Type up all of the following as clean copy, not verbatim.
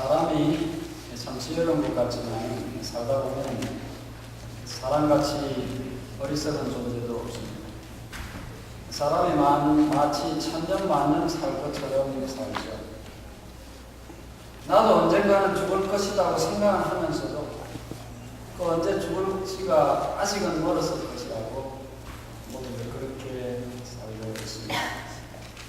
사람이 참 지혜로운 것 같지만 살다 보면 사람같이 어리석은 존재도 없습니다. 사람이 마치 천년만년 살 것처럼 살죠. 나도 언젠가는 죽을 것이라고 생각하면서도 그 언제 죽을지가 아직은 멀었을 것이라고 모두들 그렇게 살고 있습니다.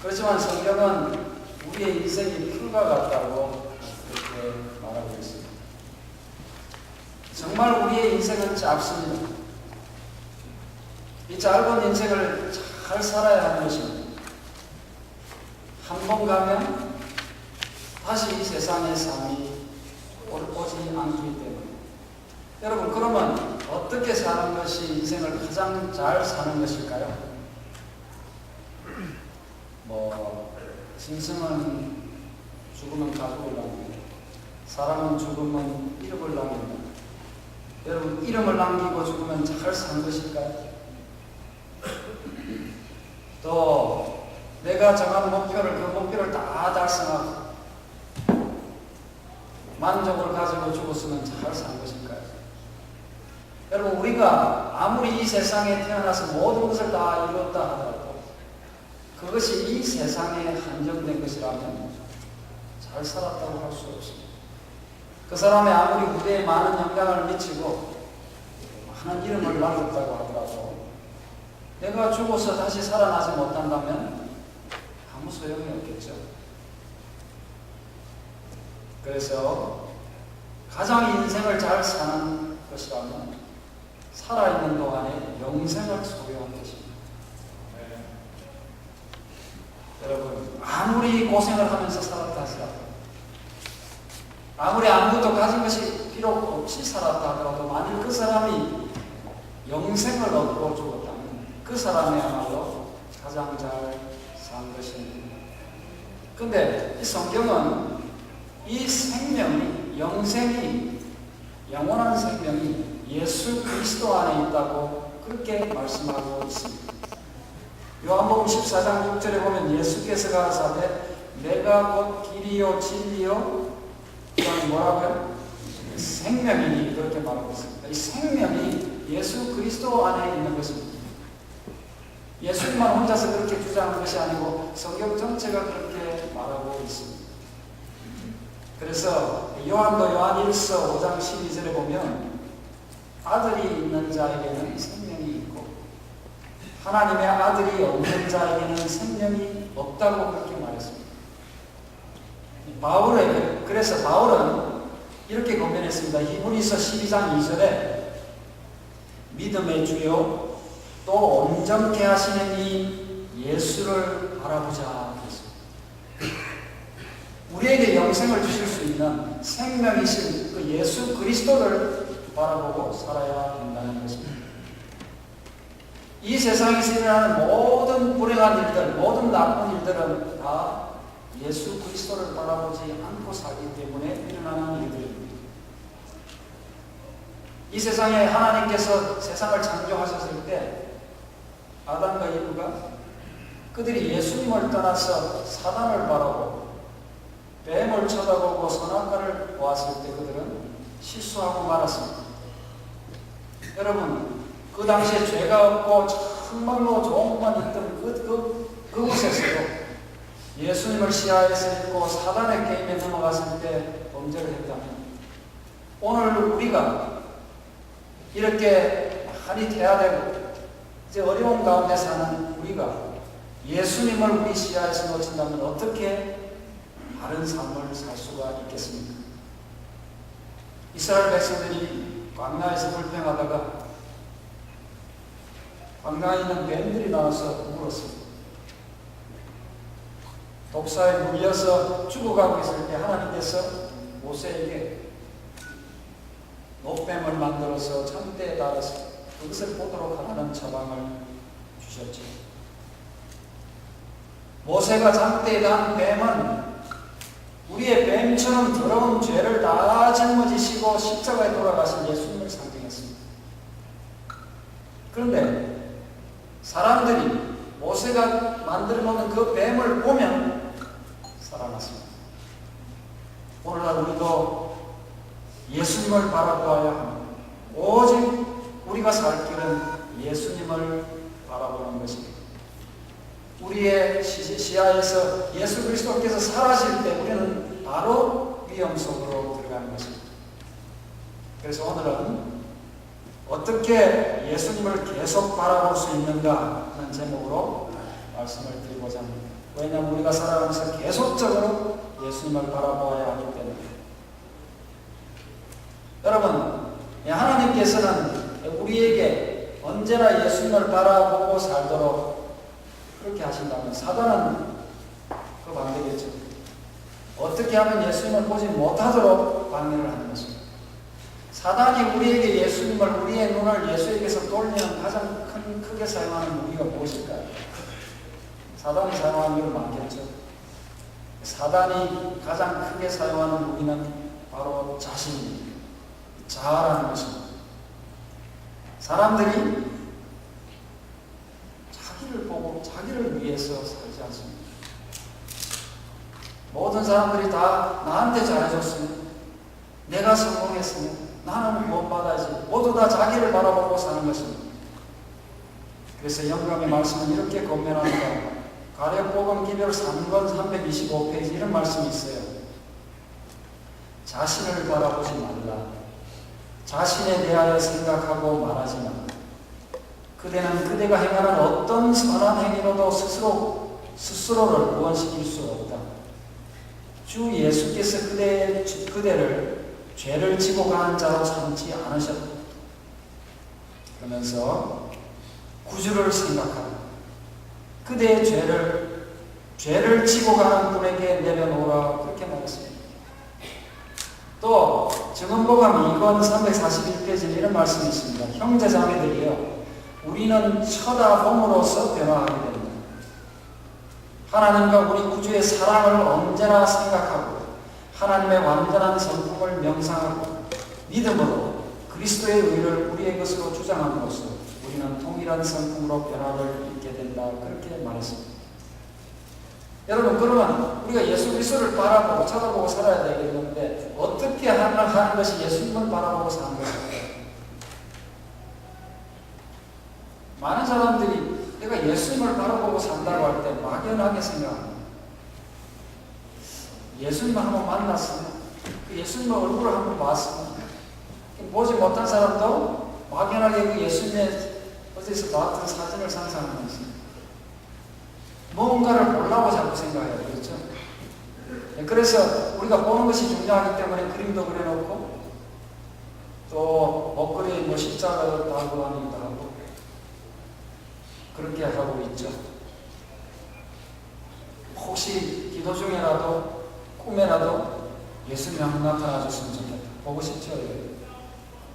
그렇지만 성경은 우리의 인생이 풀과 같다고 그렇게 말하고 있습니다. 정말 우리의 인생은 짧습니다. 이 짧은 인생을 잘 살아야 하는 것입니다. 한 번 가면 다시 이 세상의 삶이 오지 않기 때문에. 여러분, 그러면 어떻게 사는 것이 인생을 가장 잘 사는 것일까요? 짐승은 죽으면 가죽을 남깁니다. 사람은 죽으면 이름을 남깁니다. 여러분, 이름을 남기고 죽으면 잘 산 것일까요? 또 내가 정한 목표를 그 목표를 다 달성하고 만족을 가지고 죽었으면 잘 산 것일까요? 여러분, 우리가 아무리 이 세상에 태어나서 모든 것을 다 이뤘다 하더라도 그것이 이 세상에 한정된 것이라면 잘 살았다고 할 수 없습니다. 그 사람이 아무리 무대에 많은 영향을 미치고 많은 이름을 남겼다고 하더라도 내가 죽어서 다시 살아나지 못한다면 아무 소용이 없겠죠. 그래서 가장 인생을 잘 사는 것이라면 살아있는 동안에 영생을 소유한 것입니다. 여러분, 아무리 고생을 하면서 살았다 하더라도, 아무리 아무것도 가진 것이 필요 없이 살았다 하더라도 만일 그 사람이 영생을 얻고 죽었다면 그 사람이야말로 가장 잘 산 것입니다. 근데 이 성경은 이 생명이, 영생이, 영원한 생명이 예수 그리스도 안에 있다고 그렇게 말씀하고 있습니다. 요한복음 14장 6절에 보면 예수께서 가라사대 내가 곧 길이요 진리요 그다음에 뭐라고요? 생명이니 그렇게 말하고 있습니다. 이 생명이 예수 그리스도 안에 있는 것입니다. 예수님만 혼자서 그렇게 주장하는 것이 아니고 성경 전체가 그렇게 말하고 있습니다. 그래서 요한도 요한 1서 5장 12절에 보면 아들이 있는 자에게는 생명이 있고 하나님의 아들이 없는 자에게는 생명이 없다고 그렇게 말했습니다. 그래서 바울은 이렇게 권면했습니다. 히브리서 12장 2절에 믿음의 주요 또 온전케 하시는 이 예수를 바라보자 했습니다. 우리에게 영생을 주실 수 있는 생명이신 그 예수 그리스도를 바라보고 살아야 된다는 것입니다. 이 세상에서 일어나는 모든 불행한 일들, 모든 나쁜 일들은 다 예수 그리스도를 바라보지 않고 살기 때문에 일어나는 일들입니다. 이 세상에 하나님께서 세상을 창조하셨을 때 아담과 이브가 그들이 예수님을 떠나서 사단을 바라보고 뱀을 쳐다보고 선악과를 보았을 때 그들은 실수하고 말았습니다. 여러분, 그 당시에 죄가 없고 정말로 좋은 것만 있던 그곳에서도 예수님을 시야에서 있고 사단의 게임에 넘어갔을 때 범죄를 했다면 오늘 우리가 이렇게 많이 태아되고 이제 어려운 가운데 사는 우리가 예수님을 우리 시야에서 놓친다면 어떻게 다른 삶을 살 수가 있겠습니까? 이스라엘 백성들이 광야에서 불평하다가 광야에 있는 뱀들이 나와서 물었습니다. 독사에 물려서 죽어가고 있을 때 하나님께서 모세에게 녹뱀을 만들어서 참대에 달아서 그것을 보도록 하라는 처방을 주셨죠. 모세가 참대에 단 뱀은 우리의 뱀처럼 더러운 죄를 다 짊어지시고 십자가에 돌아가신 예수님을 상징했습니다. 그런데 사람들이 모세가 만들어 놓은 그 뱀을 보면 살아났습니다. 오늘날 우리도 예수님을 바라보아야 합니다. 오직 우리가 살 길은 예수님을 바라보는 것입니다. 우리의 시야에서 예수 그리스도께서 사라질 때 우리는 바로 위험 속으로 들어가는 것입니다. 그래서 오늘은 어떻게 예수님을 계속 바라볼 수 있는가 하는 제목으로 말씀을 드리고자 합니다. 왜냐하면 우리가 살아가면서 계속적으로 예수님을 바라보아야 하기 때문에. 여러분, 하나님께서는 우리에게 언제나 예수님을 바라보고 살도록 그렇게 하신다면 사단은 그 반대겠죠. 어떻게 하면 예수님을 보지 못하도록 방해를 하는 것입니다. 사단이 우리에게 예수님을, 우리의 눈을 예수에게서 돌리는 가장 크게 사용하는 무기가 무엇일까요? 사단이 사용하는 게 많겠죠. 사단이 가장 크게 사용하는 무기는 바로 자신입니다. 자아라는 것입니다. 사람들이 자기를 보고 자기를 위해서 살지 않습니다. 모든 사람들이 다 나한테 잘해줬으면, 내가 성공했으면 나는 구원받아야지. 모두 다 자기를 바라보고 사는 것입니다. 그래서 영감의 말씀은 이렇게 권면합니다. 가룟복음 기별 3권 325페이지 이런 말씀이 있어요. 자신을 바라보지 말라. 자신에 대하여 생각하고 말하지 마. 그대는 그대가 행하는 어떤 선한 행위로도 스스로를 구원시킬 수 없다. 주 예수께서 그대를 죄를 지고 가는 자로 삼지 않으셨다. 그러면서 구주를 생각하라. 그대의 죄를 지고 가는 분에게 내려놓으라. 그렇게 말했습니다. 또 증언복음 2권 341페이지에 이런 말씀이 있습니다. 형제자매들이여, 우리는 쳐다봄으로써 변화하게 됩니다. 하나님과 우리 구주의 사랑을 언제나 생각하고 하나님의 완전한 성품을 명상하고 믿음으로 그리스도의 의를 우리의 것으로 주장함으로써 우리는 동일한 성품으로 변화를 입게 된다. 그렇게 말했습니다. 여러분, 그러면 우리가 예수 그리스도를 바라보고 쳐다보고 살아야 되겠는데 어떻게 하는 것이 예수님을 바라보고 사는 것일까요? 많은 사람들이 내가 예수님을 바라보고 산다고 할 때 막연하게 생각합니다. 예수님을 한번 만났으면, 그 예수님의 얼굴을 한번 봤으면, 보지 못한 사람도 막연하게 그 예수님의 어디서 봤던 사진을 상상하는 것입니다. 뭔가를 보려고 자꾸 생각해요. 그렇죠? 그래서 우리가 보는 것이 중요하기 때문에 그림도 그려놓고 또 목걸이에 뭐 십자가도 달고 하기도 하고 그렇게 하고 있죠. 혹시 기도 중에라도 꿈에라도 예수님이 한번 나타나줬으면 좋겠다. 보고 싶죠?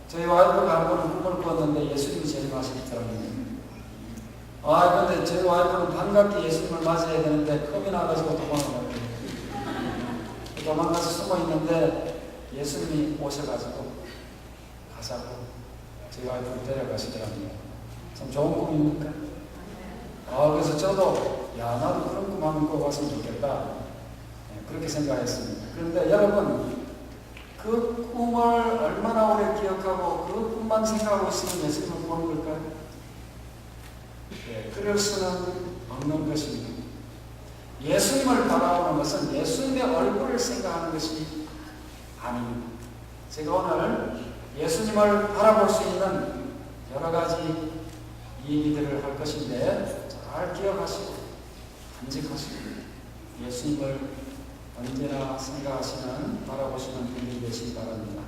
저희 와이프가 한 번은 꿈을 꿨는데 예수님이 제일 맛있더라고요. 근데 저희 와이프는 반갑게 예수님을 맞이해야 되는데 겁이 나가지고 도망가요. 도망가서 숨어 있는데 예수님이 오셔가지고 가자고 저희 와이프를 데려가시더라고요. 참 좋은 꿈입니까? 그래서 저도 나도 그런 꿈 한번 꿔봤으면 좋겠다. 그렇게 생각했습니다. 그런데 여러분, 그 꿈을 얼마나 오래 기억하고 그 꿈만 생각하고 있으면 예수님을 보는 걸까요? 그럴 수는 없는 것입니다. 예수님을 바라보는 것은 예수님의 얼굴을 생각하는 것이 아닙니다. 제가 오늘 예수님을 바라볼 수 있는 여러 가지 얘기들을 할 것인데 잘 기억하시고 간직하시고 예수님을 언제나 생각하시는, 바라보시는 분이 되시기 바랍니다.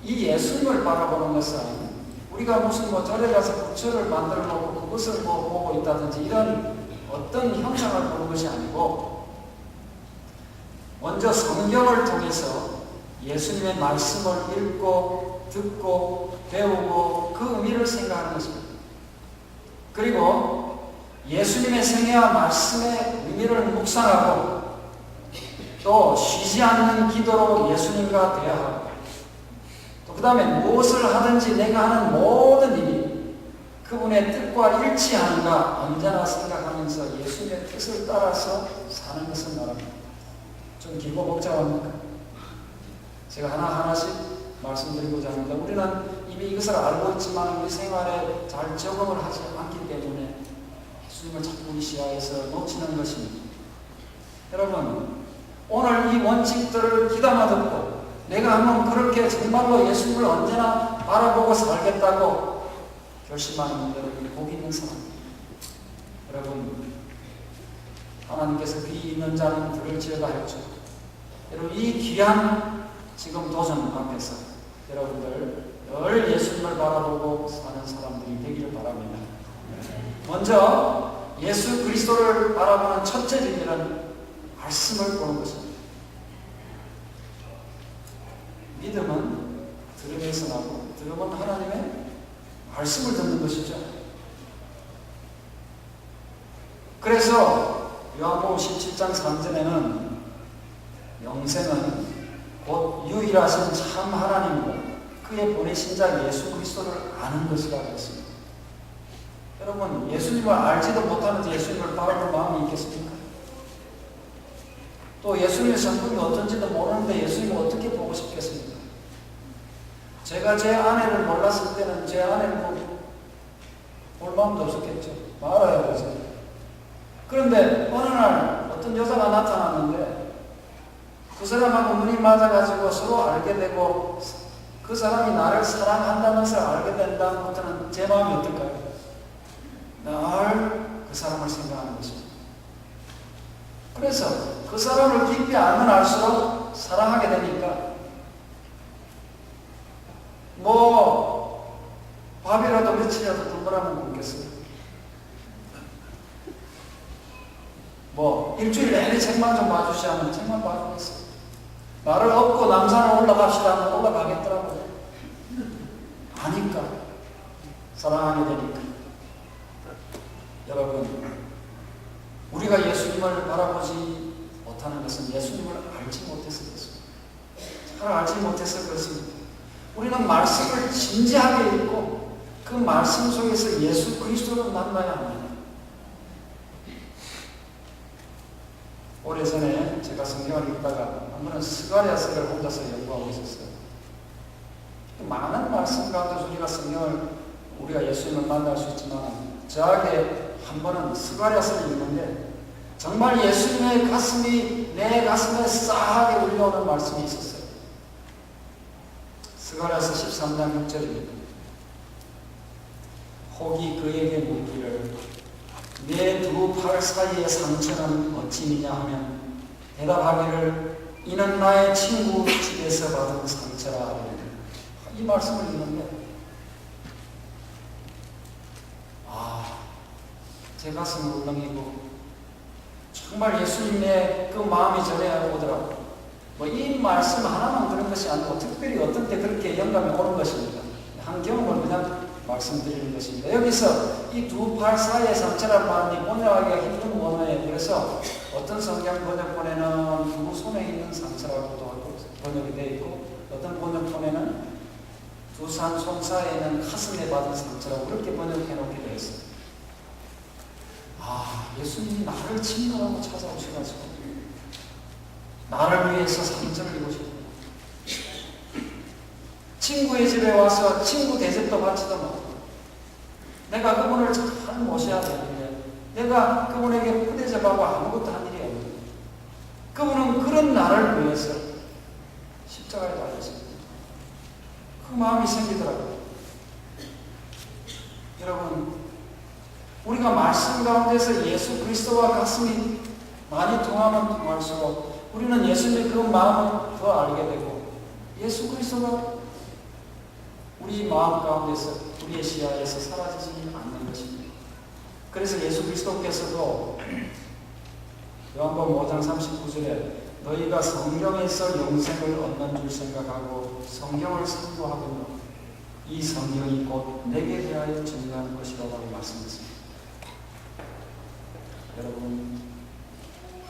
이 예수님을 바라보는 것은 우리가 무슨 절에 가서 부처를 만들어 놓고 그것을 보고 있다든지 이런 어떤 형상을 보는 것이 아니고 먼저 성경을 통해서 예수님의 말씀을 읽고 듣고 배우고 그 의미를 생각하는 것입니다. 그리고 예수님의 생애와 말씀의 의미를 묵상하고 또 쉬지 않는 기도로 예수님과 대화하고 또 그 다음에 무엇을 하든지 내가 하는 모든 일이 그분의 뜻과 일치하는가 언제나 생각하면서 예수님의 뜻을 따라서 사는 것을 말합니다. 좀 길고 복잡합니까? 제가 하나하나씩 말씀드리고자 합니다. 우리는 이미 이것을 알고 있지만 우리 생활에 잘 적응을 하지 않기 때문에 예수님을 자꾸 우리 시야에서 놓치는 것입니다. 여러분, 오늘 이 원칙들을 귀담아 듣고 내가 한번 그렇게 정말로 예수님을 언제나 바라보고 살겠다고 결심하는 여러분이 복이 있는 사람입니다. 여러분, 하나님께서 귀 있는 자는 들을지어다 했죠. 여러분, 이 귀한 지금 도전 앞에서 여러분들 늘 예수님을 바라보고 사는 사람들이 되기를 바랍니다. 먼저 예수 그리스도를 바라보는 첫째 비밀은 말씀을 보는 것입니다. 믿음은 들음에서 나고 들음은 하나님의 말씀을 듣는 것이죠. 그래서 요한복음 17장 3절에는 영생은 곧 유일하신 참 하나님과 그의 보내신 자 예수 그리스도를 아는 것이라고 했습니다. 여러분, 예수님을 알지도 못하는 예수님을 바라볼 마음이 있겠습니까? 또 예수님의 성품이 어떤지도 모르는데 예수님을 어떻게 보고 싶겠습니까? 제가 제 아내를 몰랐을 때는 제 아내를 볼 마음도 없었겠죠. 말아야 되죠. 그런데 어느 날 어떤 여자가 나타났는데 그 사람하고 눈이 맞아가지고 서로 알게 되고 그 사람이 나를 사랑한다는 것을 알게 된다부터는 제 마음이 어떨까요? 늘 그 사람을 생각하는 것입니다. 그래서 그 사람을 깊이 알면 알수록 사랑하게 되니까 밥이라도 며칠이라도 동그라면 굶겠어요. 일주일 내내 책만 좀 봐주시면 책만 봐주겠어요. 나를 업고 남산을 올라갑시다 하면 올라가겠더라고요. 아니까. 사랑하게 되니까. 여러분, 우리가 예수님을 바라보지 못하는 것은 예수님을 알지 못해서 그렇습니다. 잘 알지 못해서 그렇습니다. 우리는 말씀을 진지하게 읽고 그 말씀 속에서 예수 그리스도를 만나야 합니다. 오래전에 제가 성경을 읽다가 한 번은 스가랴서를 혼자서 연구하고 있었어요. 많은 말씀 가운데 우리가 예수님을 만날 수 있지만 저에게 한 번은 스가랴서를 읽는데 정말 예수님의 가슴이 내 가슴에 싸하게 울려오는 말씀이 있었어요. 스가랴서 13장 6절입니다. 혹이 그에게 묻기를 내 두 팔 사이의 상처는 어찌니냐 하면 대답하기를 이는 나의 친구 집에서 받은 상처라 하리라. 이 말씀을 읽는데 제 가슴이 울렁이고 정말 예수님의 그 마음이 전해 오더라고요. 이 말씀 하나만 그런 것이 아니고 특별히 어떤 때 그렇게 영감이 오는 것입니다. 한 경험을 그냥 말씀드리는 것입니다. 여기서 이 두 팔 사이의 상처란 말이 번역하기가 힘든 원어예요. 그래서 어떤 성경 번역본에는 두 손에 있는 상처라고도 번역이 되어 있고 어떤 번역본에는 두 손 사이에 있는 가슴에 받은 상처라고 그렇게 번역해 놓게 되어 있어요. 예수님이 나를 친구라고 찾아오셔가지고 나를 위해서 상처를 입으셨구나. 친구의 집에 와서 친구 대접도 받지도 못하고 내가 그분을 잘 모셔야 되는데 내가 그분에게 후대접하고 아무것도 한 일이 없는데 그분은 그런 나를 위해서 십자가에 달렸습니다. 그 마음이 생기더라고요. 여러분, 우리가 말씀 가운데서 예수 그리스도와 가슴이 많이 통하면 통할수록 우리는 예수님의 그 마음을 더 알게 되고 예수 그리스도가 우리 마음 가운데서 우리의 시야에서 사라지지 않는 것입니다. 그래서 예수 그리스도께서도 요한복음 5장 39절에 너희가 성경에서 영생을 얻는 줄 생각하고 성경을 상고하거늘 이 성경이 곧 내게 대하여 증거하는 것이라고 말씀했습니다. 여러분,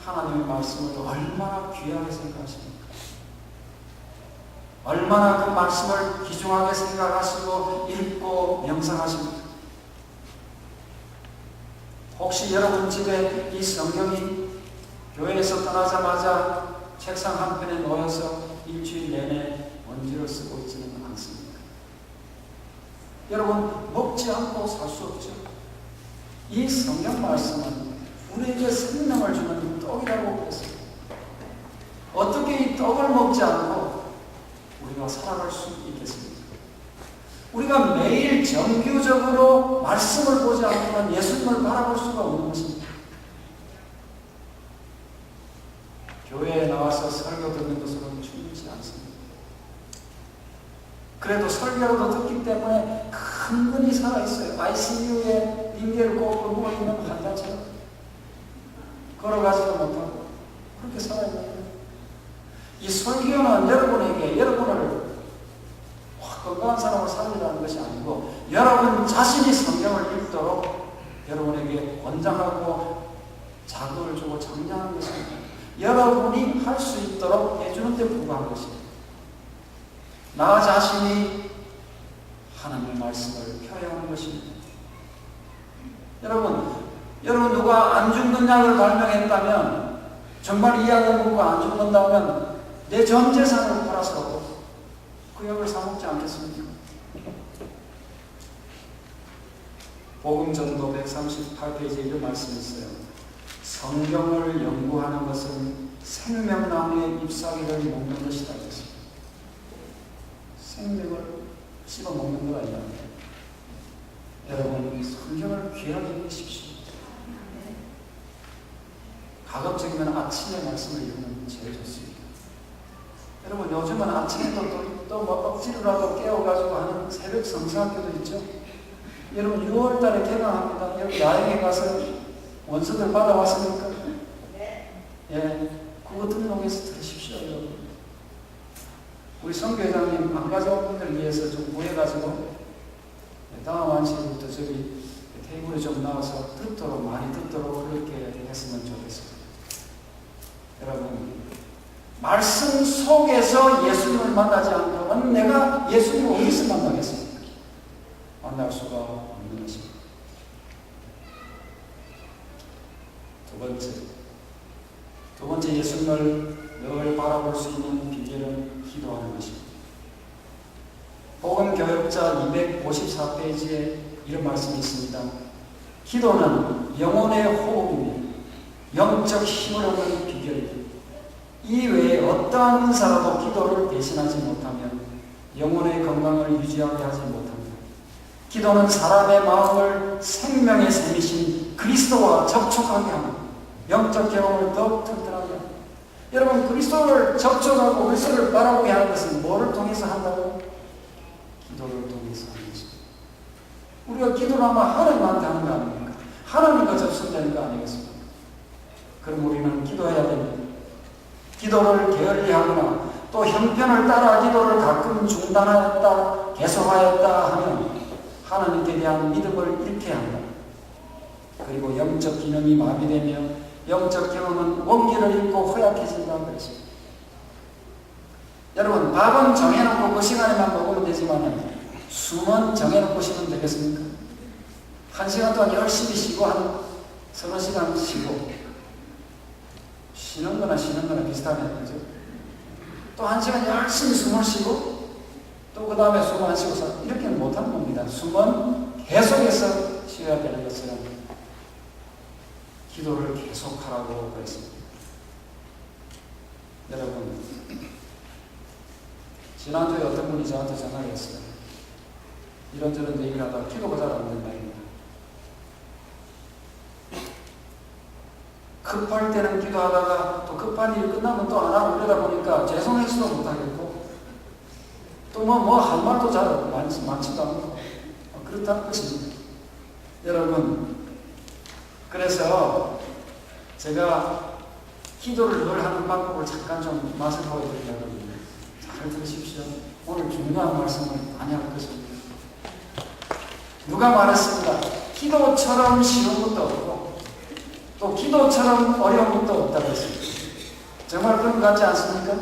하나님의 말씀을 얼마나 귀하게 생각하십니까? 얼마나 그 말씀을 귀중하게 생각하시고 읽고 명상하십니까? 혹시 여러분 집에 이 성경이 교회에서 떠나자마자 책상 한편에 놓여서 이 일주일 내내 먼지를 쓰고 있지는 않습니까? 여러분, 먹지 않고 살 수 없죠. 이 성경 말씀은 우리에게 생명을 주는 떡이라고 그랬습니다. 어떻게 이 떡을 먹지 않고 우리가 살아갈 수 있겠습니까? 우리가 매일 정규적으로 말씀을 보지 않고는 예수님을 바라볼 수가 없는 것입니다. 교회에 나와서 설교 듣는 것으로는 충분치 않습니다. 그래도 설교라도 듣기 때문에 근근히 살아있어요. ICU에 빙계를 꽂고 누워있는 환자처럼 걸어가지도 못하고 그렇게 살아있는 거예요. 이 설교는 여러분에게 여러분을 건강한 사람을 살리라는 것이 아니고 여러분 자신이 성경을 읽도록 여러분에게 권장하고 자극을 주고 장려하는 것입니다. 여러분이 할 수 있도록 해주는 데 불과한 것입니다. 나 자신이 하나님의 말씀을 표현하는 것입니다. 여러분 누가 안 죽는 약을 발명했다면 정말 이 약을 먹고 안 죽는다면 내 전 재산을 팔아서 그 약을 사먹지 않겠습니까? 복음전도 138페이지에 이런 말씀이 있어요. 성경을 연구하는 것은 생명나무의 잎사귀를 먹는 것이다. 생명을 씹어 먹는 것 아니라 여러분 성경을 귀하게 읽으십시오. 가급적이면 아침에 말씀을 읽으면 제일 좋습니다. 여러분 요즘은 아침에 뭐 억지로라도 깨워가지고 하는 새벽 성사학교도 있죠. 여러분 6월달에 개강합니다. 여기 야외에 가서 원서들 받아왔습니까? 예, 그거 등록해서 들으십시오. 여러분. 우리 성교회장님 안 가져온 분들 위해서 좀 구해가지고 다음 완시부터 저기 테이블에 좀 나와서 많이 듣도록 그렇게 했으면 좋겠습니다. 여러분 말씀 속에서 예수님을 만나지 않고는 내가 예수님을 어디서 만나겠습니까? 만날 수가 없는 것입니다. 두 번째 예수님을 늘 바라볼 수 있는 비결은 기도하는 것입니다. 복음교역자 254페이지에 이런 말씀이 있습니다. 기도는 영혼의 호흡이며 영적 힘을 얻는 비결이다. 이 외에 어떠한 은사라도 기도를 대신하지 못하면 영혼의 건강을 유지하게 하지 못합니다. 기도는 사람의 마음을 생명의 샘이신 그리스도와 접촉하게 합니다. 영적 경험을 더욱 튼튼하게 합니다. 여러분 그리스도를 접촉하고 그리스도를 바라보게 하는 것은 뭐를 통해서 한다고요? 기도를 통해서 하는 것입니다. 우리가 기도를 하면 하나님한테 하는 거 아닙니까? 하나님과 접촉되는 거 아니겠습니까? 그럼 우리는 기도해야 됩니다. 기도를 게을리하거나 또 형편을 따라 기도를 가끔 중단하였다 계속하였다 하면 하나님께 대한 믿음을 잃게 한다. 그리고 영적 기능이 마비되며 영적 경험은 원기를 잃고 허약해진다고 그랬습니다. 여러분 밥은 정해놓고 그 시간에만 먹으면 되지만 숨은 정해놓고 쉬면 되겠습니까? 1시간 동안 열심히 쉬고 한 서너 시간 쉬고 쉬는 거나 비슷하네요. 그죠? 또 1시간 열심히 숨을 쉬고 또 그 다음에 숨을 안 쉬고서 이렇게는 못하는 겁니다. 숨은 계속해서 쉬어야 되는 것처럼 기도를 계속하라고 그랬습니다. 여러분 지난주에 어떤 분이 저한테 전화를 했어요. 이런저런 얘기를 하다가 기도가 잘 안 된다입니다. 급할 때는 기도하다가 또 급한 일이 끝나면 또 안 하고 그러다 보니까 죄송해서도 못하겠고 또 뭐 한 말도 잘 많지도 않고 그렇다는 것입니다. 여러분 그래서 제가 기도를 늘 하는 방법을 잠깐 좀 맛을 보여드리려고 합니다. 잘 들으십시오. 오늘 중요한 말씀을 많이 할 것입니다. 누가 말했습니다. 기도처럼 쉬운 것도 없고 또 기도처럼 어려운 것도 없다고 했습니다. 정말 그런 것 같지 않습니까?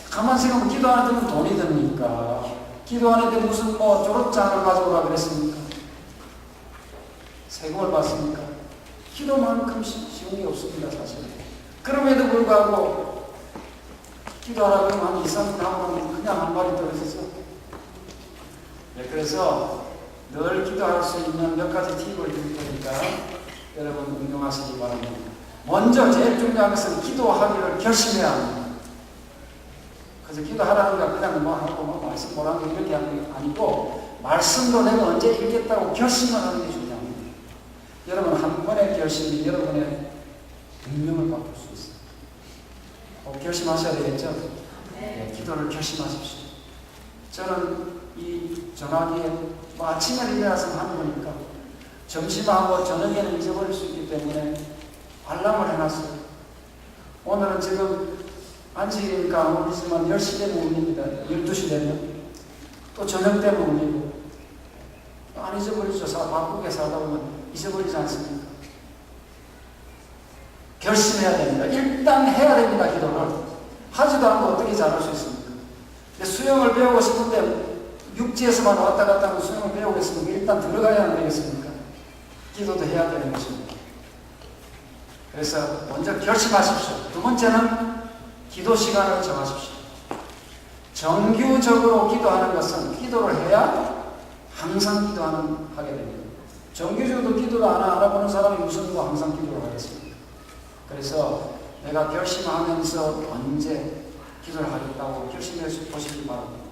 가만 생각하면 기도하는 데는 돈이 듭니까? 기도하는 데 무슨 졸업장을 가져오라 그랬습니까? 세금을 받습니까? 기도만큼 쉬운 게 없습니다, 사실. 그럼에도 불구하고 기도하라고 하면 한 2, 3분 하고 그냥 한 말이 떨어지죠. 네, 그래서 늘 기도할 수 있는 몇 가지 팁을 드릴 테니까 여러분 응용하시기 바랍니다. 먼저 제일 중요한 것은 기도하기를 결심해야 합니다. 그래서 기도하라니까 그냥 뭐 하고 뭐 말씀 보라는 게 이렇게 하는 게 아니고 말씀도 내가 언제 읽겠다고 결심을 하는 게 중요합니다. 여러분 한 번의 결심이 여러분의 운명을 바꿀 수 있어요. 결심하셔야 되겠죠? 네, 기도를 결심하십시오. 저는 이 전화기에 뭐 아침에 일어나서 하는 거니까 점심하고 저녁에는 잊어버릴 수 있기 때문에 알람을 해놨어요. 오늘은 지금 안식이니까 안 울리지만 10시 되면 울립니다. 12시 되면. 또 저녁 되면 울리고. 안 잊어버리죠. 바쁘게 살다 보면 잊어버리지 않습니까? 결심해야 됩니다. 일단 해야 됩니다. 기도를. 하지도 않고 어떻게 잘할 수 있습니까? 근데 수영을 배우고 싶은데 육지에서만 왔다 갔다 하면 수영을 배우겠습니까? 일단 들어가야 안 되겠습니까? 기도도 해야 되는 것입니다. 그래서 먼저 결심하십시오. 두 번째는 기도 시간을 정하십시오. 정규적으로 기도하는 것은 기도를 해야 항상 하게 됩니다. 정규적으로 기도를 안 알아보는 사람이 무슨 뭐 항상 기도를 하겠습니까? 그래서 내가 결심하면서 언제 기도를 하겠다고 결심해 보시기 바랍니다.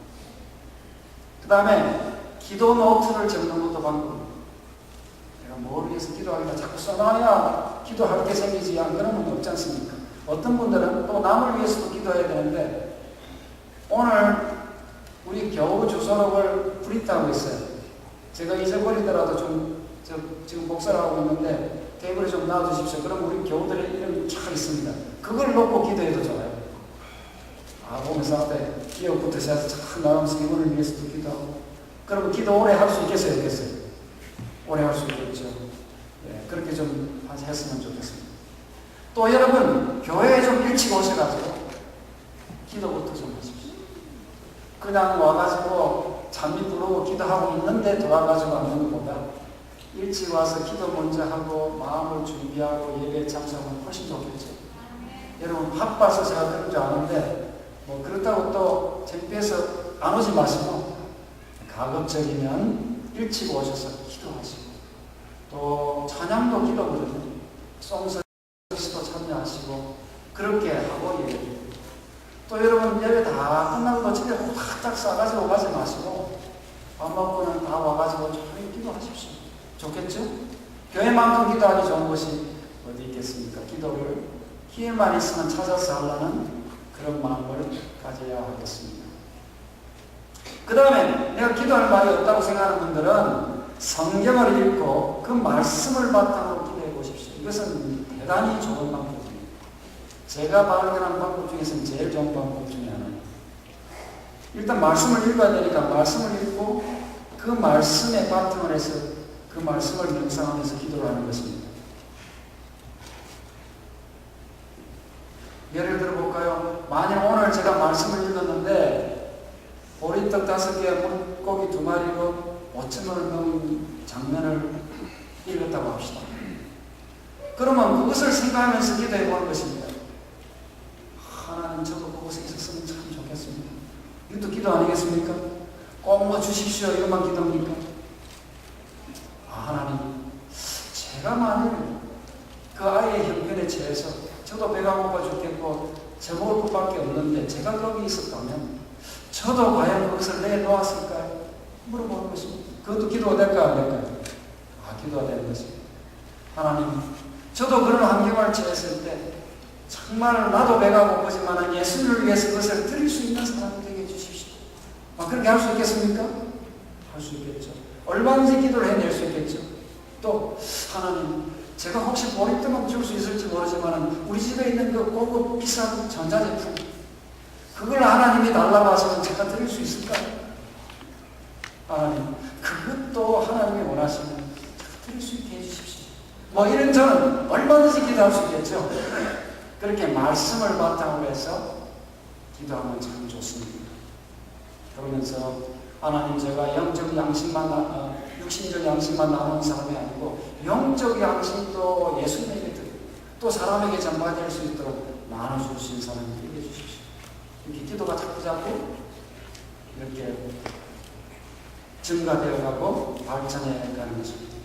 그 다음에 기도 노트를 적는 것도 방법입니다. 내가 뭘 위해서 기도하기가 자꾸 써놔야 기도할 게 생기지 않은 그런 건 없지 않습니까? 어떤 분들은 또 남을 위해서도 기도해야 되는데 오늘 우리 겨우 주소록을 프린트하고 있어요. 제가 잊어버리더라도 지금 복사를 하고 있는데 테이블에 좀 놔주십시오. 그럼 우리 교우들의 이름이 쫙 있습니다. 그걸 놓고 기도해도 좋아요. 보면서 앞에 기억부터 시작해서 쫙 나가면서 이분을 위해서도 기도하고 그러면 기도 오래 할 수 있겠어요? 없겠어요? 오래 할 수 있겠죠. 네, 그렇게 좀 했으면 좋겠습니다. 또 여러분 교회에 좀 일찍 오셔가지고 기도부터 좀 하십시오. 그냥 와가지고 잠이 부르고 기도하고 있는데 돌아가지고 앉는 것보다 일찍 와서 기도 먼저 하고 마음을 준비하고 예배에 참석하면 훨씬 좋겠죠. 여러분 바빠서 제가 그런 줄 아는데 뭐 그렇다고 또 창피해서 안 오지 마시고 가급적이면 일찍 오셔서 기도하시고 또 찬양도 기도거든요. 송서기도 참여하시고 그렇게 하고 예배. 또 여러분 예배 다 끝나고 집에 확딱 싸가지고 가지 마시고 밥 먹고는 다 와가지고 조용히 기도하십시오. 좋겠죠? 교회만큼 기도하기 좋은 것이 어디 있겠습니까? 기도를 기회만 있으면 찾아서 하려는 그런 마음을 가져야 하겠습니다. 그 다음에 내가 기도할 말이 없다고 생각하는 분들은 성경을 읽고 그 말씀을 바탕으로 기도해 보십시오. 이것은 대단히 좋은 방법입니다. 제가 발견한 방법 중에서는 제일 좋은 방법 중에 하나예요. 일단 말씀을 읽어야 되니까 말씀을 읽고 그 말씀에 바탕을 해서 그 말씀을 명상하면서 기도를 하는 것입니다. 예를 들어 볼까요? 만약 오늘 제가 말씀을 읽었는데 보리떡 5개, 물고기 2마리로 5,000원을 넣은 장면을 읽었다고 합시다. 그러면 그것을 생각하면서 기도해 보는 것입니다. 하나님 저도 그곳에 있었으면 참 좋겠습니다. 이것도 기도 아니겠습니까? 꼭 뭐 주십시오 이것만 기도입니까? 하나님 제가 만일 그 아이의 형편에 처해서 저도 배가 고파 죽겠고 저 먹을 것밖에 없는데 제가 거기 있었다면 저도 과연 그것을 내놓았을까요? 물어보는 것입니다. 그것도 기도가 될까요? 안 될까요? 기도가 되는 것입니다. 하나님 저도 그런 환경을 처했을 때 정말 나도 배가 고프지만 예수를 위해서 그것을 드릴 수 있는 사람이 되게 해주십시오. 그렇게 할 수 있겠습니까? 할 수 있겠죠. 얼마든지 기도를 해낼 수 있겠죠. 또 하나님 제가 혹시 보리떡만 줄 수 있을지 모르지만 우리 집에 있는 그 고급 비싼 전자제품 그걸 하나님이 달라고 하시면 제가 드릴 수 있을까요? 하나님 그것도 하나님이 원하시면 드릴 수 있게 해주십시오. 뭐 이런 저는 얼마든지 기도할 수 있겠죠. 그렇게 말씀을 바탕으로 해서 기도하면 참 좋습니다. 그러면서 하나님 제가 영적 양식만 육신적 양식만 나누는 사람이 아니고 영적 양식도 예수님에게 드리고 또 사람에게 전파될 수 있도록 나눠주신 사람이 되게 해주십시오. 이렇게 기도가 자꾸 이렇게 증가되어가고 발전해 가는 것입니다.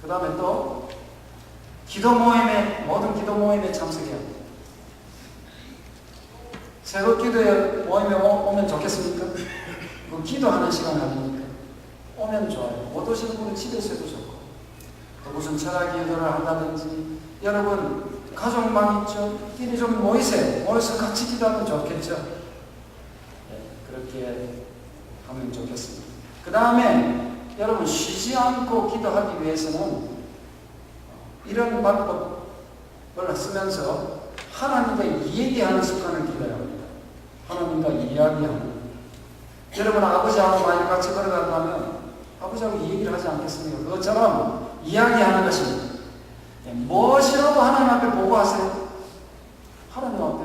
그 다음에 또 모든 기도 모임에 참석해야 합니다. 새로 기도에 모임에 오면 좋겠습니까? 그 기도하는 시간 아닙니까? 오면 좋아요. 못 오시는 분은 집에서 해도 좋고, 또 무슨 철학 기도를 한다든지, 여러분 가족망 있죠? 끼리 좀 모이세요. 모여서 같이 기도하면 좋겠죠? 네, 그렇게 하면 좋겠습니다. 그 다음에 여러분 쉬지 않고 기도하기 위해서는 이런 방법을 쓰면서 하나님과 이야기하는 습관을 기르어야 합니다. 하나님과 이야기하는. 여러분 아버지하고 많이 같이 걸어간다면 아버지하고 얘기를 하지 않겠습니까? 그것처럼 이야기하는 것입니다. 무엇이라도 하나님 앞에 보고하세요. 하나님 앞에.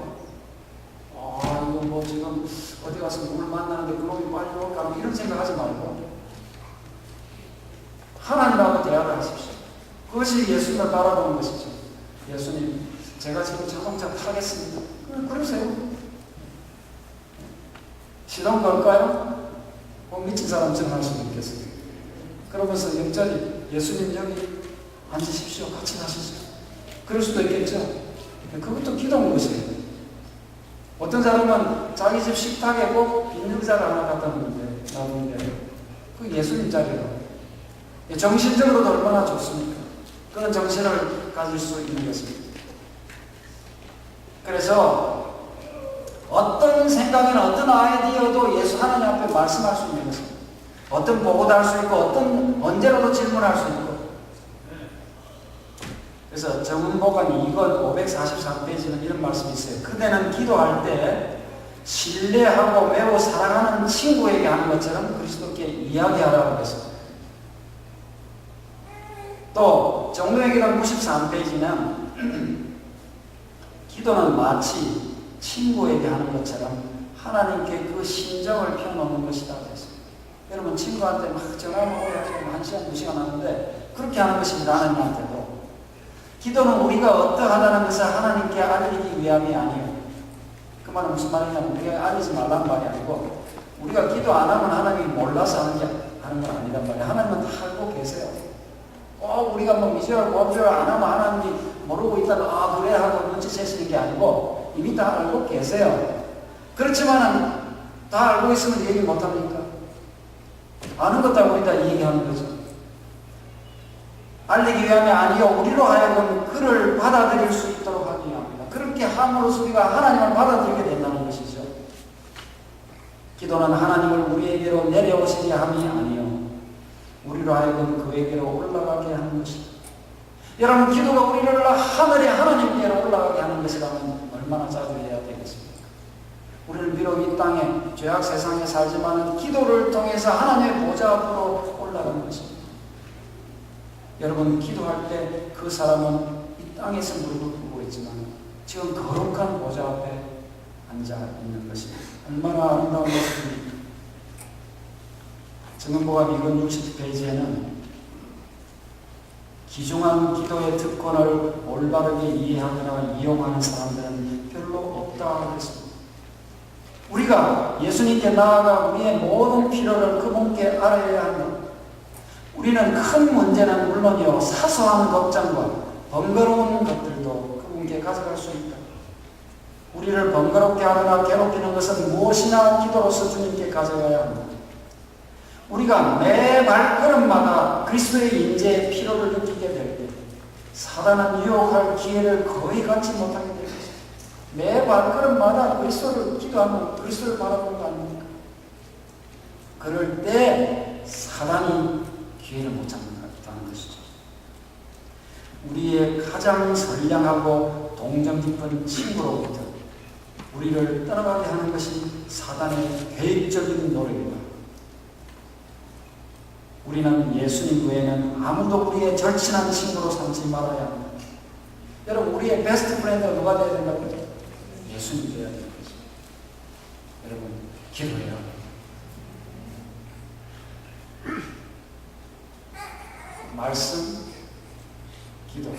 이거 뭐 지금 어디 가서 누굴 만나는데 그놈이 빨리 올까? 이런 생각하지 말고 하나님하고 대화를 하십시오. 그것이 예수님을 바라보는 것이죠. 예수님, 제가 지금 자동차 타겠습니다. 그러세요. 시동 걸까요? 미친 사람처럼 할 수도 있겠어요. 그러면서 옆자리, 예수님 여기 앉으십시오. 같이 가시죠. 그럴 수도 있겠죠. 그것도 기도인 것이에요. 어떤 사람은 자기 집 식탁에 꼭 빈 의자를 하나 갖다 놔두는데 그 예수님 자리로. 정신적으로도 얼마나 좋습니까? 그런 정신을 가질 수 있는 것입니다. 그래서 어떤 생각이나 어떤 아이디어도 예수 하나님 앞에 말씀할 수 있는 것입니다. 어떤 보고도 할 수 있고 언제라도 질문할 수 있고. 그래서 정은보관 2권 543페이지는 이런 말씀이 있어요. 그대는 기도할 때 신뢰하고 매우 사랑하는 친구에게 하는 것처럼 그리스도께 이야기하라고 했습니다. 또 정로의기도 93페이지는 기도는 마치 친구에게 하는 것처럼 하나님께 그 심정을 펴놓는 것이다 그랬습니다. 여러분 친구한테 막 전화를 오야죠. 1시간 2시간 하는데 그렇게 하는 것입니다. 하나님한테도. 기도는 우리가 어떠하다는 것을 하나님께 알리기 위함이 아니에요. 그 말은 무슨 말이냐면 우리가 알리지 말라는 말이 아니고 우리가 기도 안 하면 하나님이 몰라서 하는 건 아니란 말이에요. 하나님은 다 알고 계세요. 우리가 뭐 미주알 고합주알 안 하면 하나님이 모르고 있다가 그래 하고 눈치채시는 게 아니고 이미 다 알고 계세요. 그렇지만 다 알고 있으면 얘기 못합니까? 아는 것도 알고 있다 이 얘기하는 거죠. 알리기 위함이 아니요 우리로 하여금 그를 받아들일 수 있도록 하기 위함입니다. 그렇게 함으로써 우리가 하나님을 받아들이게 된다는 것이죠. 기도는 하나님을 우리에게로 내려오시게 함이 아니요 우리로 하여금 그에게로 올라가게 하는 것입니다. 여러분 기도가 우리를 하늘에 하나님께로 올라가게 하는 것이라면 얼마나 자주 해야 되겠습니까? 우리는 비록 이 땅에 죄악 세상에 살지만 기도를 통해서 하나님의 보좌 앞으로 올라가는 것입니다. 여러분 기도할 때 그 사람은 이 땅에서 무릎을 꿇고 있지만 지금 거룩한 보좌 앞에 앉아 있는 것입니다. 얼마나 아름다운 모습입니까? 정은보감 2권 60페이지에는 귀중한 기도의 특권을 올바르게 이해하거나 이용하는 사람들은 별로 없다고 했습니다. 우리가 예수님께 나아가 우리의 모든 필요를 그분께 알아야 한다. 우리는 큰 문제는 물론이요 사소한 걱정과 번거로운 것들도 그분께 가져갈 수 있다. 우리를 번거롭게 하거나 괴롭히는 것은 무엇이나 기도로서 주님께 가져가야 합니다. 우리가 매 발걸음마다 그리스도의 임재의 필요를 느끼게 될 때 사단은 유혹할 기회를 거의 갖지 못하게 될 것입니다. 매 발걸음마다 그리스도를 기도하면 그리스도를 바라보는 거 아닙니까? 그럴 때 사단이 기회를 못 잡는다는 것이죠. 우리의 가장 선량하고 동정 깊은 친구로부터 우리를 떠나가게 하는 것이 사단의 계획적인 노력입니다. 우리는 예수님 외에는 아무도 우리의 절친한 친구로 삼지 말아야 합니다. 여러분 우리의 베스트 프렌드가 누가 되어야 된다고요? 예수님 되어야 되는 거죠. 여러분 기도해요. 말씀, 기도.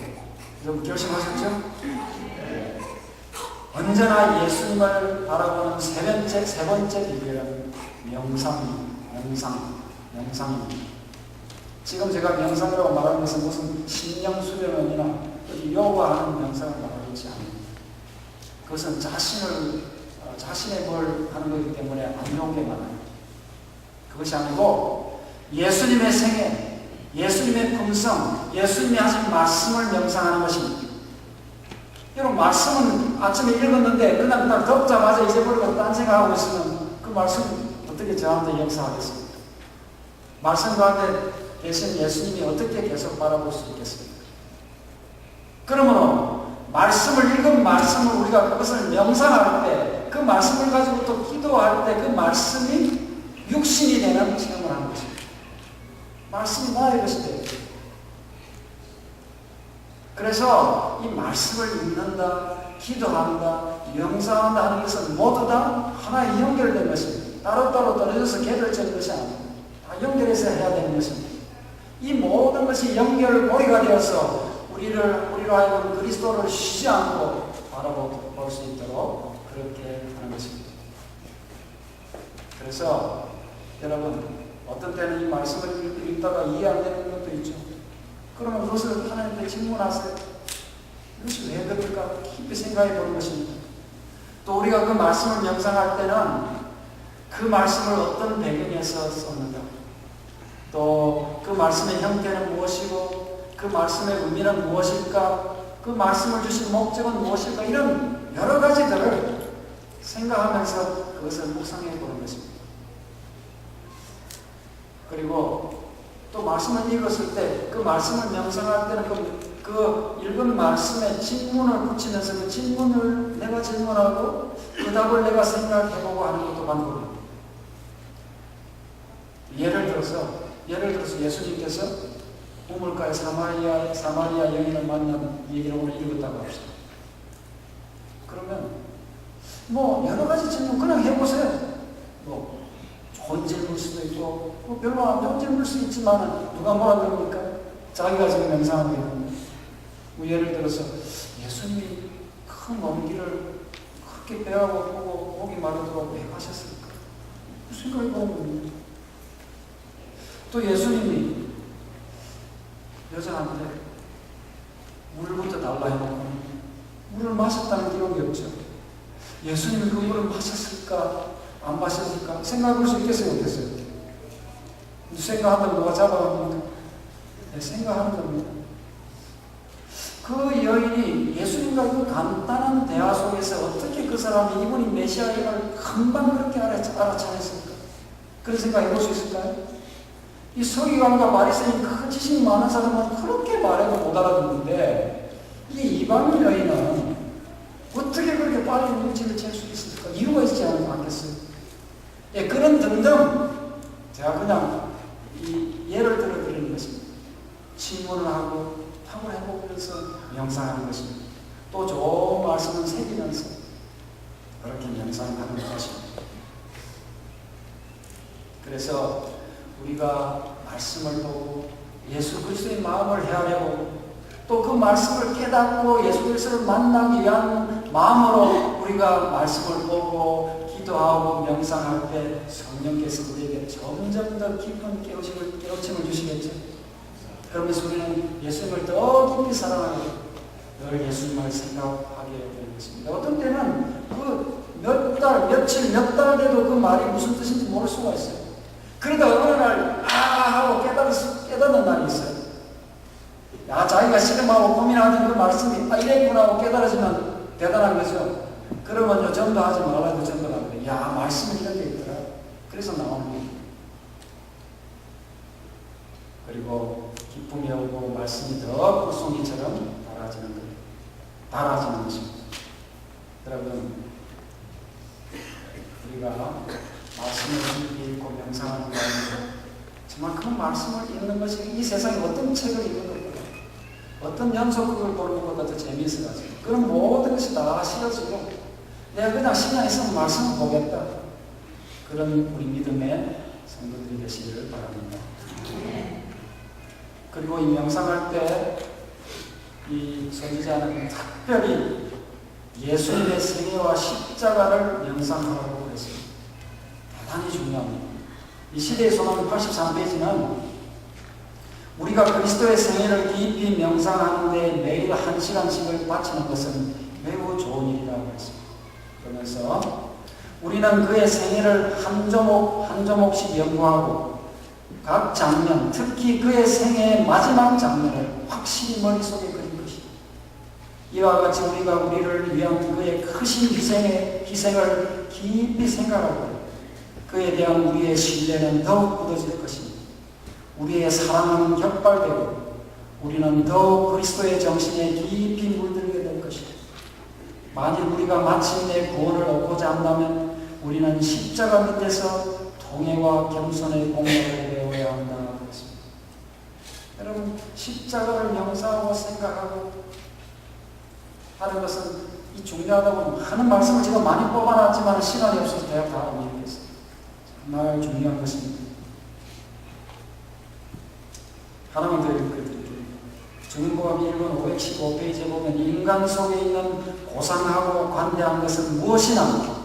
여러분 결심하셨죠? 네. 언제나 예수님을 바라보는 세 번째 비결은 명상입니다. 지금 제가 명상이라고 말하는 것은 무슨 심령 수련원이나 요구하는 명상을 말하고 있지 않습니다. 그것은 자신의 뭘 하는 거기 때문에 안 좋은 게 많아요. 그것이 아니고 예수님의 생애, 예수님의 품성, 예수님이 하신 말씀을 명상하는 것입니다. 여러분, 말씀은 아침에 읽었는데 그냥 딱 덮자마자 잊어버리고 딴 생각하고 있으면 그 말씀 어떻게 저한테 역사하겠습니까? 말씀 가운데 계신 예수님이 어떻게 계속 바라볼 수 있겠습니까? 그러므로 말씀을 읽은 말씀을 우리가 그것을 명상할 때, 그 말씀을 가지고 또 기도할 때 그 말씀이 육신이 되는 체험을 하는 것입니다. 말씀이 나의 것이 돼요. 그래서 이 말씀을 읽는다, 기도한다, 명상한다 하는 것은 모두 다 하나의 연결된 것입니다. 따로따로 떨어져서 개별적인 것이 아닙니다. 다 연결해서 해야 되는 것입니다. 이 모든 것이 연결고리가 되어서 우리로 하여금 그리스도를 쉬지 않고 바라볼 수 있도록 그렇게 하는 것입니다. 그래서 여러분, 어떤 때는 이 말씀을 읽다가 이해 안 되는 것도 있죠. 그러면 그것을 하나님께 질문하세요. 이것이 왜 그럴까? 깊이 생각해 보는 것입니다. 또 우리가 그 말씀을 명상할 때는 그 말씀을 어떤 배경에서 썼는가, 또 그 말씀의 형태는 무엇이고 그 말씀의 의미는 무엇일까, 그 말씀을 주신 목적은 무엇일까, 이런 여러 가지들을 생각하면서 그것을 묵상해 보는 것입니다. 그리고 또 말씀을 읽었을 때 그 말씀을 명상할 때는 그 읽은 말씀에 질문을 붙이면서 그 질문을 내가 질문하고 그 답을 내가 생각해보고 하는 것도 방법입니다. 예를 들어서 예수님께서 우물가에 사마리아 여인을 만난 얘기를 오늘 읽었다고 합시다. 그러면 여러 가지 질문 그냥 해보세요. 좋은 질문일 수도 있고 별로 안 좋은 질문일 수 있지만 누가 뭐라 그럽니까? 자기가 지금 명상하고 있는데 예를 들어서 예수님이 큰 먼 길을 그렇게 배하고 보고 목이 마르도록 왜 가셨을까? 생각해 보는 겁니다. 또 예수님이 여자한테 물부터 달라 해놓고 물을 마셨다는 기록이 없죠. 예수님이 그 물을 마셨을까? 안 마셨을까? 생각할 수 있겠어요? 없겠어요? 생각한다고 누가 잡아갑니까? 네, 생각하는 겁니다. 그 여인이 예수님과 그 간단한 대화 속에서 어떻게 그 사람이 이분이 메시아임을 금방 그렇게 알아차렸을까? 그런 생각 해볼 수 있을까요? 이 서기관과 바리새인 큰 지식이 많은 사람은 그렇게 말해도 못 알아듣는데 이 이방인 여인은 어떻게 그렇게 빨리 물질을 잴 수 있을까? 이유가 있지 않겠어요? 예, 그런 등등 제가 그냥 이 예를 들어 드리는 것입니다. 질문을 하고 답을 해보면서 명상하는 것입니다. 또 좋은 말씀을 새기면서 그렇게 명상하는 것입니다. 그래서 우리가 말씀을 보고 예수 그리스도의 마음을 헤아려보고 또 그 말씀을 깨닫고 예수 그리스도를 만나기 위한 마음으로 우리가 말씀을 보고 기도하고 명상할 때 성령께서 우리에게 점점 더 깊은 깨우침을 주시겠죠. 그러면서 우리는 예수님을 더 깊이 사랑하고 늘 예수님을 생각하게 되는 것입니다. 어떤 때는 그 몇 달 돼도 그 말이 무슨 뜻인지 모를 수가 있어요. 그러다 어느 날 하고 깨닫는 날이 있어요. 자기가 실험하고 고민하는 그 말씀이 이랬구나 하고 깨달아지면 대단한 거죠. 그러면 전도하지 말라고 전도하는 거예요. 말씀이 이런 게 있더라. 그래서 나오는 거예요. 그리고 기쁨이 오고 말씀이 더 불송이처럼 달아지는 거예요. 달아지는 것입니다. 여러분, 우리가 말씀을 읽고 명상하는 가운데 정말 그 말씀을 읽는 것이 이 세상에 어떤 책을 읽는 것보다 어떤 연속극을 보는 것보다 더 재미있어가지고 그런 모든 것이 다 싫어지고 내가 그냥 신앙에 있으면 말씀을 보겠다. 그런 우리 믿음의 성도들이 되시기를 바랍니다. 그리고 이 명상할 때 이 선지자는 예수님의 생애와 십자가를 명상하라고 그랬습니다. 대단히 중요합니다. 이 시대의 소망 83페이지는 우리가 그리스도의 생애를 깊이 명상하는데 매일 1시간씩을 바치는 것은 매우 좋은 일이라고 했습니다. 그러면서 우리는 그의 생애를 한 조목씩 연구하고 각 장면, 특히 그의 생애의 마지막 장면을 확실히 머릿속에 그린 것입니다. 이와 같이 우리가 우리를 위한 그의 크신 희생을 깊이 생각하고 그에 대한 우리의 신뢰는 더욱 굳어질 것입니다. 우리의 사랑은 격발되고 우리는 더욱 그리스도의 정신에 깊이 물들게 될 것입니다. 만일 우리가 마침내 구원을 얻고자 한다면 우리는 십자가 밑에서 통회와 겸손의 공로를 배워야 한다고 했습니다. 여러분, 십자가를 명상하고 생각하고 하는 것은 이 중요하다고 하는 말씀을 제가 많이 뽑아놨지만 시간이 없어서 제가 다 올리겠습니다. 정말 중요한 것입니다. 하나만 더 읽어드릴게요. 증거함 1권 515페이지에 보면 인간 속에 있는 고상하고 관대한 것은 무엇이나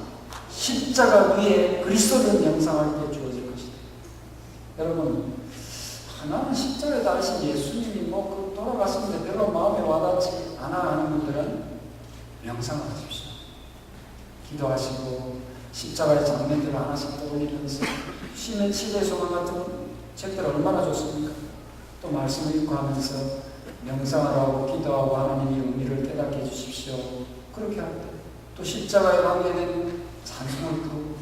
십자가 위에 그리스도를 명상할 때 주어질 것이다. 여러분, 하나는 십자가에 달리신 예수님이 돌아갔는데 별로 마음에 와닿지 않아 하는 분들은 명상을 하십시오. 기도하시고 십자가의 장면들을 하나씩 떠올리면서 시대 소망 같은 책들 얼마나 좋습니까? 또 말씀을 읽고 하면서 명상을 하고 기도하고 하나님의 의미를 깨닫게 해주십시오. 그렇게 할 때 또 십자가에 관계된 찬송을 부르고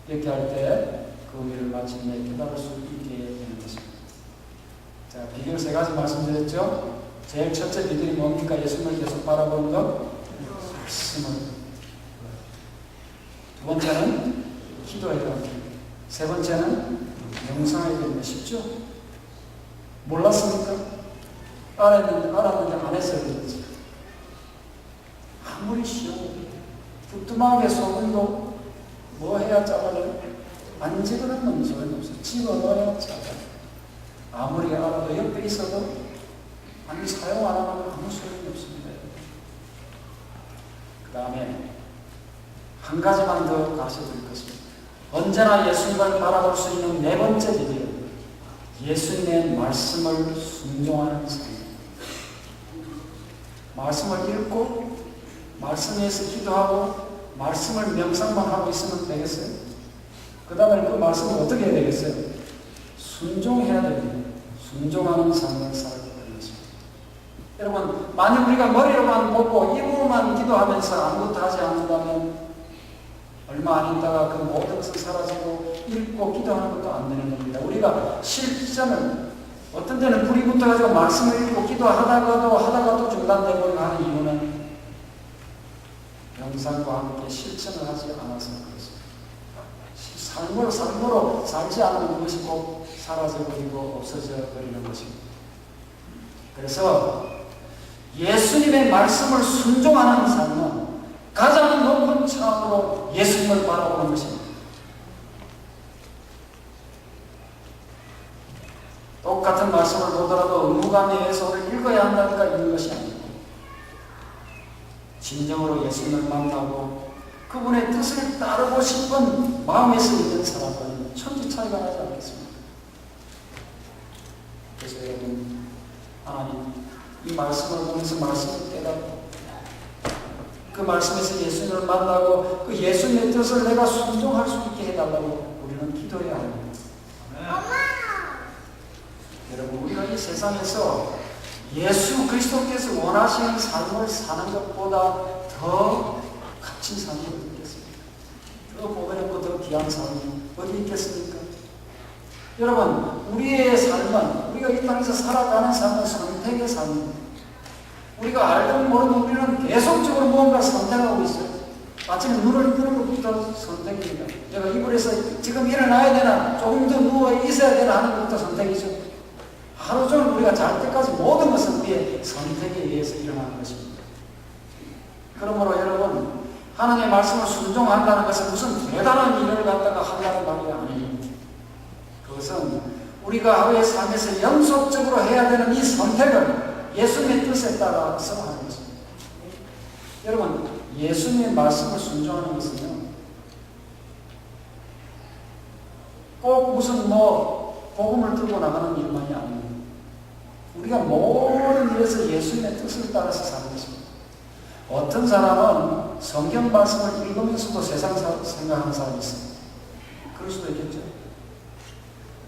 이렇게 할 때 그 의미를 마침내 깨달을 수 있게 되는 것입니다. 자, 비결 3가지 말씀드렸죠? 제일 첫째 비결이 뭡니까? 예수님을 계속 바라보는 것, 말씀을. 두 번째는 기도해야 됩니다. 세 번째는 명상해야 됩니다. 쉽죠? 몰랐습니까? 알았는데 안 했어야 되지. 아무리 쉬워. 부뚜막에 소금도 뭐 해야 짜발래? 안 집어넣으면 소용없어. 집어넣어야 짜발래. 아무리 알아도 옆에 있어도 아니 사용 안 하면 아무 소용이 없습니다. 그 다음에 한 가지만 더 가르쳐드릴 것입니다. 언제나 예수님을 바라볼 수 있는 네 번째 비결. 예수님의 말씀을 순종하는 삶. 말씀을 읽고 말씀에서 기도하고 말씀을 명상만 하고 있으면 되겠어요? 그 다음에 그 말씀을 어떻게 해야 되겠어요? 순종해야 됩니다. 순종하는 삶을 살아야 되는 것입니다. 여러분, 만약 우리가 머리로만 보고 입으로만 기도하면서 아무것도 하지 않는다면 얼마 안 있다가 그 모든 것은 사라지고 읽고 기도하는 것도 안 되는 겁니다. 우리가 실전을 어떤 때는 불이 붙어가지고 말씀을 읽고 기도하다가도 중단되고 하는 이유는 명상과 함께 실천을 하지 않아서 그렇습니다. 삶으로 살지 않으면 그것이 꼭 사라져버리고 없어져 버리는 것입니다. 그래서 예수님의 말씀을 순종하는 삶은 가장 높은 차원으로 예수님을 바라보는 것입니다. 똑같은 말씀을 보더라도 의무감에 의해서 읽어야 한다니까 읽는 것이 아니고 진정으로 예수님을 만나고 그분의 뜻을 따르고 싶은 마음에서 있는 사람은 천지 차이가 나지 않겠습니까? 그래서 여러분, 하나님 이 말씀을 보면서 말씀을 깨닫고 그 말씀에서 예수님을 만나고 그 예수님의 뜻을 내가 순종할 수 있게 해달라고 우리는 기도해야 합니다. 여러분, 우리가 이 세상에서 예수 그리스도께서 원하시는 삶을 사는 것보다 더 값진 삶이 어디 있겠습니까? 더 보배롭고 더 귀한 삶이 어디 있겠습니까? 여러분, 우리의 삶은, 우리가 이 땅에서 살아가는 삶은 선택의 삶입니다. 우리가 알든 모르든 우리는 계속적으로 무언가 선택하고 있어요. 아침에 눈을 뜨는 것부터 선택입니다. 내가 이불에서 지금 일어나야 되나, 조금 더 누워 있어야 되나 하는 것부터 선택이죠. 하루 종일 우리가 잘 때까지 모든 것은 우리의 선택에 의해서 일어나는 것입니다. 그러므로 여러분, 하나님의 말씀을 순종한다는 것은 무슨 대단한 일을 갖다가 한다는 말이 아닙니다. 그것은 우리가 하루의 삶에서 연속적으로 해야 되는 이 선택을 예수님의 뜻에 따라서 하는 것입니다. 여러분, 예수님의 말씀을 순종하는 것은요, 꼭 무슨 복음을 들고 나가는 일만이 아닙니다. 우리가 모든 일에서 예수님의 뜻을 따라서 사는 것입니다. 어떤 사람은 성경 말씀을 읽으면서도 세상 생각하는 사람이 있습니다. 그럴 수도 있겠죠.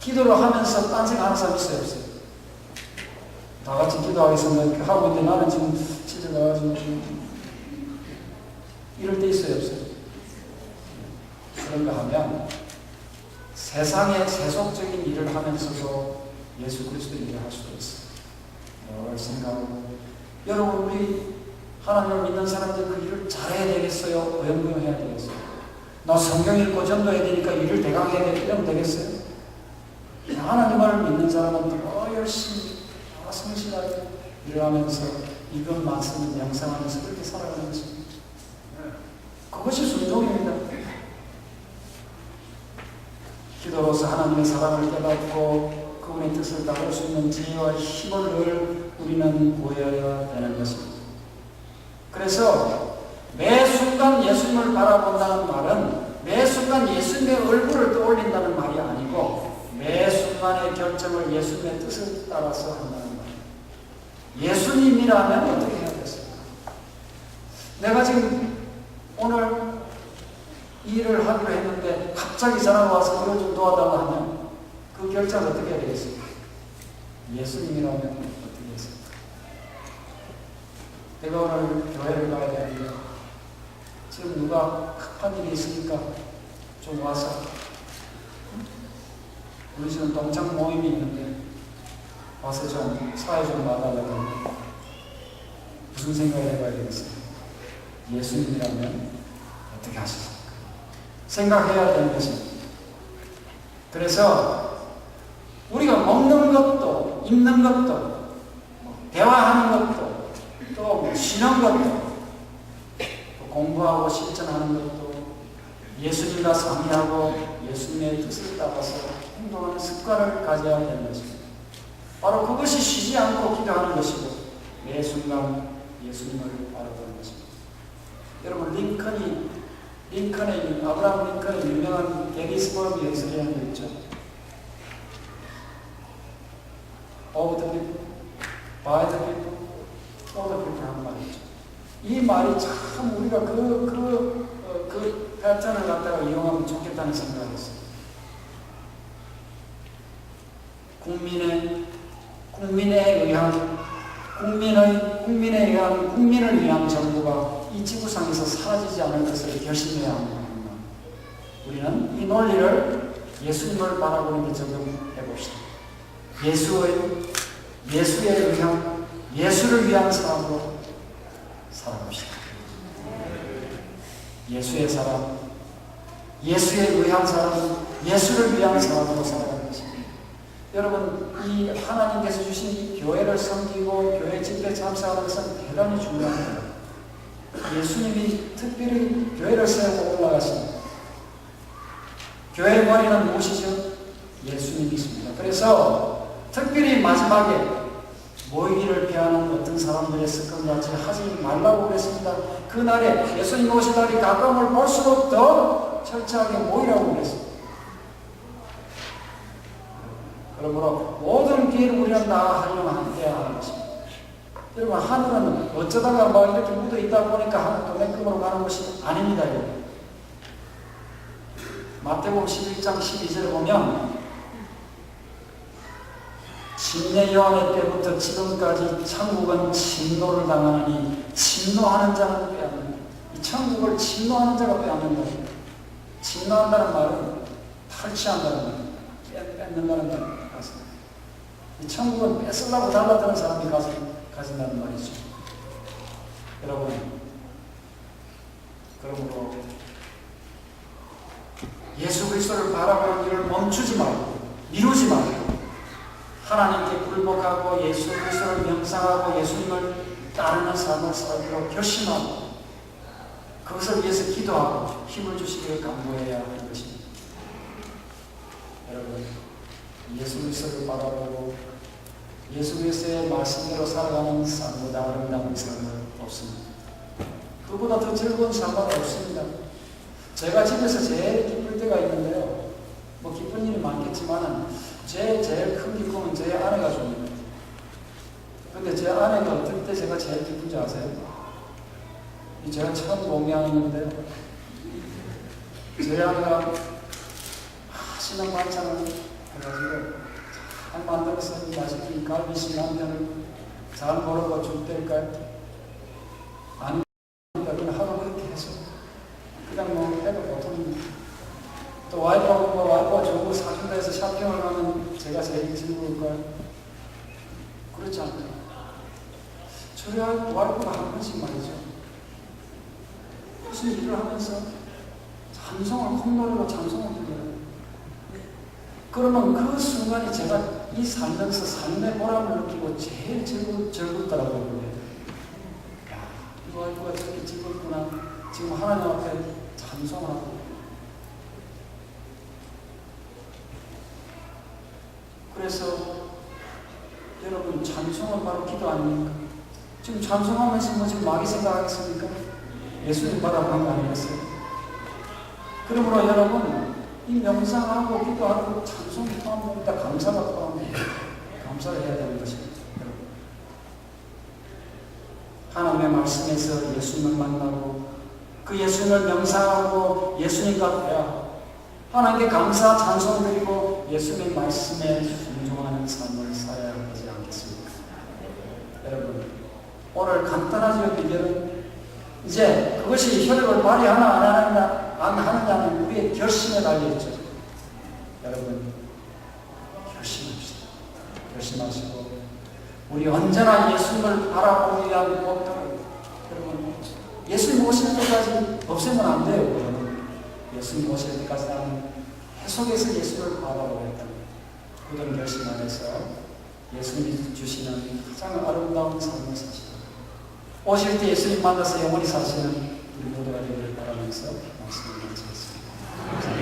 기도를 하면서 딴생각하는 사람이 있어요, 없어요? 다 같이 기도하겠습니다. 하고 있는데 나는 지금 집에 가가지고 이럴 때 있어요, 없어요? 그런가 하면 세상의 세속적인 일을 하면서도 예수 그리스도 일을 할 수도 있어요. 여러 생각하고, 여러분, 우리 하나님을 믿는 사람들 그 일을 잘해야 되겠어요? 어영부영해야 되겠어요? 나 성경 읽고 전도해야 되니까 일을 대강 해야 되면 되겠어요? 하나님을 믿는 사람은 더 열심히, 더 성실하게 일을 하면서 이것 말씀을 명상하면서 그렇게 살아가는 것입니다. 그것이 순종입니다. 기도로서 하나님의 사랑을 깨닫고 그분의 뜻을 따를 수 있는 지혜와 힘을 늘 우리는 구해야 되는 것입니다. 그래서 매 순간 예수님을 바라본다는 말은 매 순간 예수님의 얼굴을 떠올린다는 말이 아니고 매 순간의 결정을 예수님의 뜻을 따라서 한다는 말이에요. 예수님이라면 어떻게 해야 되겠습니까? 내가 지금 오늘 이 일을 하기로 했는데 갑자기 전화가 와서 이걸 좀 도와달라 하면 그 결정을 어떻게 해야 되겠습니까? 예수님이라면 어떻게 하겠습니까? 내가 오늘 교회를 가야 되는데 지금 누가 급한 일이 있으니까 좀 와서 우리 지금 동창 모임이 있는데 와서 좀 사회 좀 봐달라고 무슨 생각을 해봐야 되겠습니까? 예수님이라면 어떻게 하십니까? 생각해야 되는 것입니다. 그래서 우리가 먹는 것도 입는 것도 대화하는 것도 또 쉬는 것도 또 공부하고 실천하는 것도 예수님과 상의하고 예수님의 뜻을 따라서 행동하는 습관을 가져야 되는 것입니다. 바로 그것이 쉬지 않고 기도하는 것이고 매 순간 예수님을 바라보는 것입니다. 여러분, 아브라함 링컨의 유명한 게티스버그 연설이라는 게 있죠. Of the people, by the people, for the people 하는 말이 있죠. 이 말이 참 우리가 그 패턴을 갖다가 이용하면 좋겠다는 생각을 했어요. 국민에 의한 국민을 위한 정부가 이 지구상에서 사라지지 않을 것을 결심해야 합니다. 우리는 이 논리를 예수님을 바라보는 데 적용해 봅시다. 예수를 위한 사람으로 살아봅시다. 예수의 사람, 예수에 의한 사람, 예수를 위한 사람으로 살아가는 것입니다. 여러분, 이 하나님께서 주신 이 교회를 섬기고 교회 집회에 참석하는 것은 대단히 중요합니다. 예수님이 특별히 교회를 세우고 올라가십니다. 교회의 머리는 무엇이죠? 예수님이십니다. 그래서 특별히 마지막에 모이기를 피하는 어떤 사람들의 습관같이 하지 말라고 그랬습니다. 그날에 예수님 오실 날이 가까움을 볼수록 더 철저하게 모이라고 그랬습니다. 그러므로 모든 기회를 우리는 다 하려면 함께해야 하는 것입니다. 여러분, 하늘은 어쩌다가 이렇게 묻어 있다 보니까 도매금으로 가는 것이 아닙니다. 여러분. 마태복음 11장 12절을 보면 침례 요한의 때부터 지금까지 천국은 침노를 당하니 침노하는 자는 빼앗는다. 이 천국을 침노하는 자가 빼앗는다. 침노한다는 말은 탈취한다는 말, 뺏는다는 말. 이 천국은 뺏으려고 달라드는 사람이 가진다는 말이죠. 여러분, 그러므로 예수 그리스도를 바라보는 일을 멈추지 말고 미루지 말고 하나님께 굴복하고 예수 그리스도를 명상하고 예수님을 따르는 삶을 살기로 결심하고 그것을 위해서 기도하고 힘을 주시기를 간구해야 하는 것입니다. 여러분, 예수 그리스도를 바라보고 예수 그리스도의 말씀대로 살아가는 삶보다 아름다운 삶은 없습니다. 그보다 더 즐거운 삶은 없습니다. 제가 집에서 제일 기쁠 때가 있는데요. 뭐 기쁜 일이 많겠지만은 제일 큰 기쁨은 제 아내가 줍니다. 근데 제 아내가 어떨 때 제가 제일 기쁜지 아세요? 제가 처음 공양했는데요. 제 아내가 신앙 반찬을 해가지고 잘 만들어서 맛있게 갈비씨 남편을 잘 모르고 줄 때일까요? 아닙니다. 그냥 하루 그렇게 해서 그냥 뭐 해도 보통 또 와이프가 좋은 거 사준다 해서 샤핑을 가면 제가 제일 즐거울까요? 그렇지 않나요? 저희 와이프가 한 번씩 말이죠. 무슨 일을 하면서 찬송을 콧노래로 찬송을 부르요. 그러면 그 순간이 제가 이 살면서 삶의 보람을 느끼고 제일 즐겁더라고요. 야, 이 와이프가 저렇게 즐겁구나. 지금 하나님 앞에 찬송하고. 그래서 여러분, 찬송은 바로 기도 아닙니까? 지금 찬송하면서 뭐 지금 마귀 생각하겠습니까? 예수님 바라보는 거 아니겠어요? 그러므로 여러분, 이 명상하고 기도하고 찬송이 포함됩니다. 감사가 포함됩니다. 감사를 해야 되는 것입니다. 하나님의 말씀에서 예수님을 만나고 그 예수님을 명상하고 예수님과 하나님께 감사 찬송 드리고 예수님의 말씀에 순종하는 삶을 살아야 하지 않겠습니까? 여러분, 오늘 간단하지만 비결은 이제 그것이 효력을 발휘하나 안 하느냐는 우리의 결심에 달려있죠. 여러분, 결심합시다. 결심하시고 우리 언제나 예수님을 바라보기 위한 목표를, 여러분, 예수님 오실 때까지 없애면 안 돼요. 여러분. 예수님 오실 때까지 나는 계속해서 예수를 바라보겠다. 그런 결심 안에서 예수님이 주시는 가장 아름다운 삶을 사시다. 오실 때 예수님 만나서 영원히 사시는 우리 모두가 되기를 바라면서 말씀을 마치겠습니다.